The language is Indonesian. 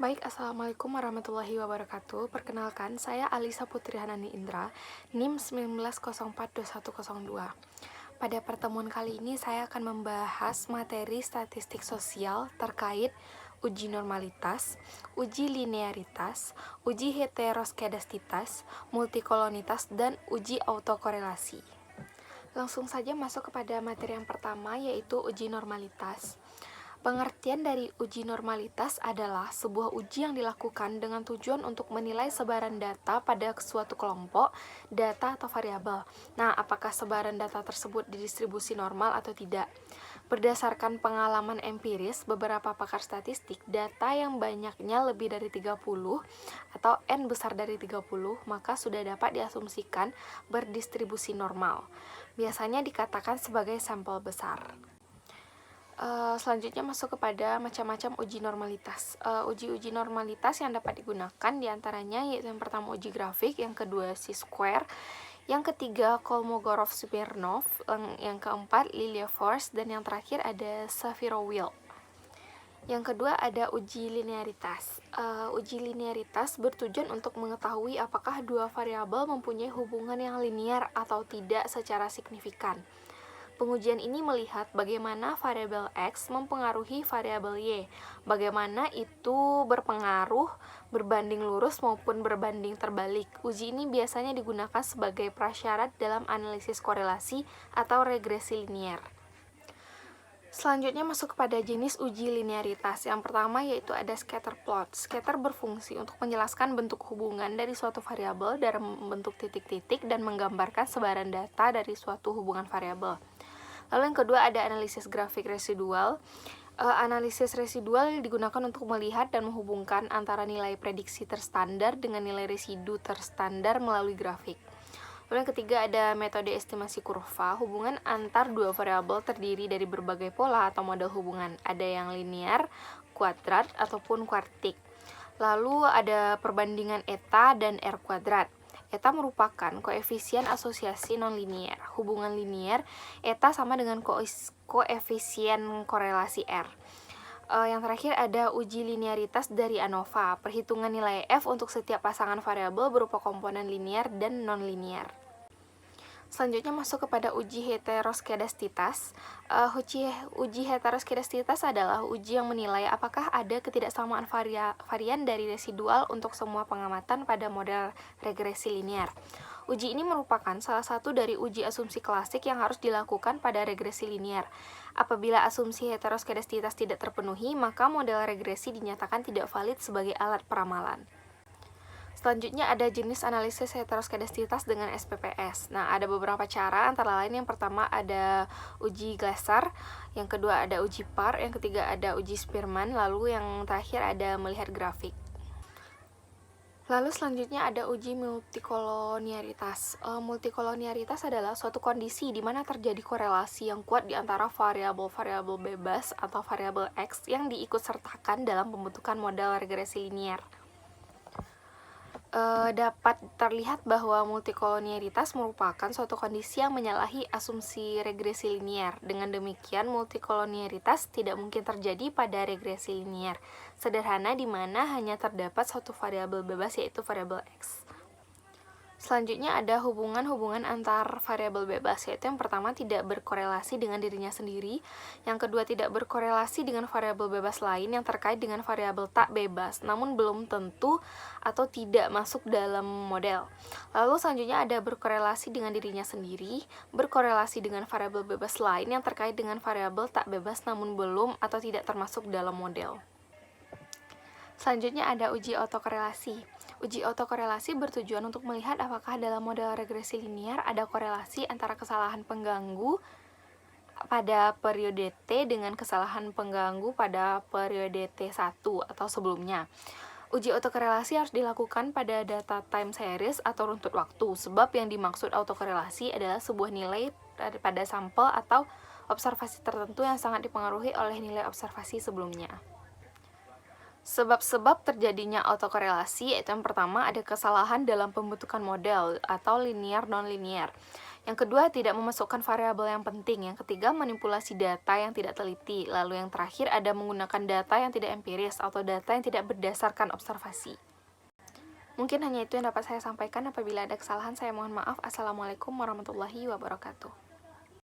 Baik, Assalamualaikum warahmatullahi wabarakatuh. Perkenalkan, saya Alisa Putri Hanani Indra, NIM 19042102. Pada pertemuan kali ini, saya akan membahas materi statistik sosial terkait uji normalitas, uji linearitas, uji heteroskedastika, multikolonitas, dan uji autokorelasi. Langsung saja masuk kepada materi yang pertama, yaitu uji normalitas. Pengertian dari uji normalitas adalah sebuah uji yang dilakukan dengan tujuan untuk menilai sebaran data pada suatu kelompok data atau variabel. Nah, apakah sebaran data tersebut didistribusi normal atau tidak? Berdasarkan pengalaman empiris beberapa pakar statistik, data yang banyaknya lebih dari 30 atau N besar dari 30, maka sudah dapat diasumsikan berdistribusi normal. Biasanya dikatakan sebagai sampel besar. Selanjutnya masuk kepada macam-macam uji normalitas. Uji-uji normalitas yang dapat digunakan diantaranya yaitu yang pertama uji grafik, yang kedua C-square, yang ketiga Kolmogorov-Smirnov, yang keempat Lilie-Forss, dan yang terakhir ada Shapiro-Wilk. Yang kedua ada uji linearitas. Uji linearitas bertujuan untuk mengetahui apakah dua variabel mempunyai hubungan yang linear atau tidak secara signifikan. Pengujian ini melihat bagaimana variabel X mempengaruhi variabel Y, bagaimana itu berpengaruh berbanding lurus maupun berbanding terbalik. Uji ini biasanya digunakan sebagai prasyarat dalam analisis korelasi atau regresi linear. Selanjutnya masuk kepada jenis uji linearitas. Yang pertama yaitu ada scatter plot. Scatter berfungsi untuk menjelaskan bentuk hubungan dari suatu variabel dalam bentuk titik-titik dan menggambarkan sebaran data dari suatu hubungan variabel. Lalu yang kedua ada analisis grafik residual. Analisis residual digunakan untuk melihat dan menghubungkan antara nilai prediksi terstandar dengan nilai residu terstandar melalui grafik. Lalu yang ketiga ada metode estimasi kurva. Hubungan antar dua variabel terdiri dari berbagai pola atau model hubungan. Ada yang linear, kuadrat, ataupun kuartik. Lalu ada perbandingan eta dan R kuadrat. Eta merupakan koefisien asosiasi nonlinear. Hubungan linear, eta sama dengan koefisien korelasi R. Yang terakhir ada uji linearitas dari ANOVA. Perhitungan nilai F untuk setiap pasangan variabel berupa komponen linear dan nonlinear. Selanjutnya masuk kepada uji heteroskedastika. Uji heteroskedastika adalah uji yang menilai apakah ada ketidaksamaan varian dari residual untuk semua pengamatan pada model regresi linear. Uji ini merupakan salah satu dari uji asumsi klasik yang harus dilakukan pada regresi linear. Apabila asumsi heteroskedastika tidak terpenuhi, maka model regresi dinyatakan tidak valid sebagai alat peramalan. Selanjutnya ada jenis analisis heteroskedastika dengan SPPS. Nah, ada beberapa cara, antara lain yang pertama ada uji Glasser, yang kedua ada uji Parr, yang ketiga ada uji Spearman, lalu yang terakhir ada melihat grafik. Lalu selanjutnya ada uji multikoloniaritas. Multikoloniaritas adalah suatu kondisi di mana terjadi korelasi yang kuat di antara variabel-variabel bebas atau variabel X yang diikutsertakan dalam pembentukan model regresi linear. Dapat terlihat bahwa multikoloniaritas merupakan suatu kondisi yang menyalahi asumsi regresi linear. Dengan demikian, multikoloniaritas tidak mungkin terjadi pada regresi linear sederhana di mana hanya terdapat satu variabel bebas yaitu variabel X. Selanjutnya ada hubungan-hubungan antar variabel bebas, yaitu yang pertama tidak berkorelasi dengan dirinya sendiri, yang kedua tidak berkorelasi dengan variabel bebas lain yang terkait dengan variabel tak bebas, namun belum tentu atau tidak masuk dalam model. Lalu selanjutnya ada berkorelasi dengan dirinya sendiri, berkorelasi dengan variabel bebas lain yang terkait dengan variabel tak bebas namun belum atau tidak termasuk dalam model. Selanjutnya ada uji autokorelasi. Uji autokorelasi bertujuan untuk melihat apakah dalam model regresi linear ada korelasi antara kesalahan pengganggu pada periode T dengan kesalahan pengganggu pada periode T1 atau sebelumnya. Uji autokorelasi harus dilakukan pada data time series atau runtut waktu, sebab yang dimaksud autokorelasi adalah sebuah nilai pada sampel atau observasi tertentu yang sangat dipengaruhi oleh nilai observasi sebelumnya. Sebab-sebab terjadinya autokorelasi yaitu yang pertama ada kesalahan dalam pembentukan model atau linear non-linear. Yang kedua, tidak memasukkan variabel yang penting. Yang ketiga, manipulasi data yang tidak teliti. Lalu yang terakhir, ada menggunakan data yang tidak empiris atau data yang tidak berdasarkan observasi. Mungkin hanya itu yang dapat saya sampaikan. Apabila ada kesalahan, saya mohon maaf. Assalamualaikum warahmatullahi wabarakatuh.